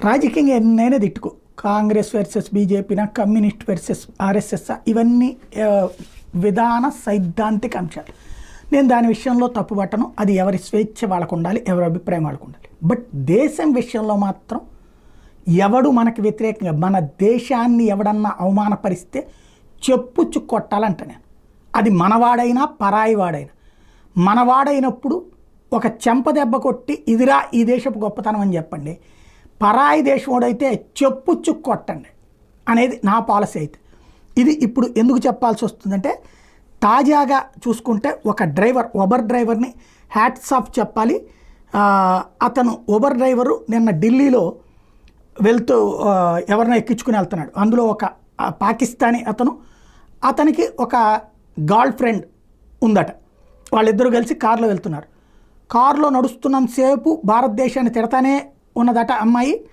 రాజకీయంగా ఎన్నైనా తిట్టుకో, కాంగ్రెస్ వర్సెస్ బీజేపీనా, కమ్యూనిస్ట్ వర్సెస్ ఆర్ఎస్ఎస్, ఇవన్నీ విధాన సైద్ధాంతిక అంశాలు. నేను దాని విషయంలో తప్పుపట్టను. అది ఎవరి స్వేచ్ఛ వాళ్ళకు ఉండాలి, ఎవరి అభిప్రాయం వాళ్ళకు ఉండాలి. బట్ దేశం విషయంలో మాత్రం ఎవడు మనకు వ్యతిరేకంగా మన దేశాన్ని ఎవడన్నా అవమానపరిస్తే చెప్పుచ్చు కొట్టాలంట నేను. అది మనవాడైనా పరాయి వాడైనా. మనవాడైనప్పుడు ఒక చెంప దెబ్బ కొట్టి ఇదిరా ఈ దేశపు గొప్పతనం అని చెప్పండి. పరాయి దేశంలోడైతే చెప్పుచ్చు కొట్టండి అనేది నా పాలసీ. అయితే ఇది ఇప్పుడు ఎందుకు చెప్పాల్సి వస్తుందంటే, తాజాగా చూసుకుంటే ఒక డ్రైవర్, ఉబర్ డ్రైవర్ని హ్యాట్స్ ఆఫ్ చెప్పాలి. అతను ఉబర్ డ్రైవరు నిన్న ఢిల్లీలో వెళ్తూ ఎవరినో ఎక్కించుకుని వెళ్తున్నాడు. అందులో ఒక పాకిస్తానీ అతనికి ఒక గర్ల్ ఫ్రెండ్ ఉందట. వాళ్ళిద్దరూ కలిసి కారులో వెళ్తున్నారు. కారులో నడుస్తున్నంతసేపు భారతదేశాన్ని తిడతానే ఉన్నదట అమ్మాయి.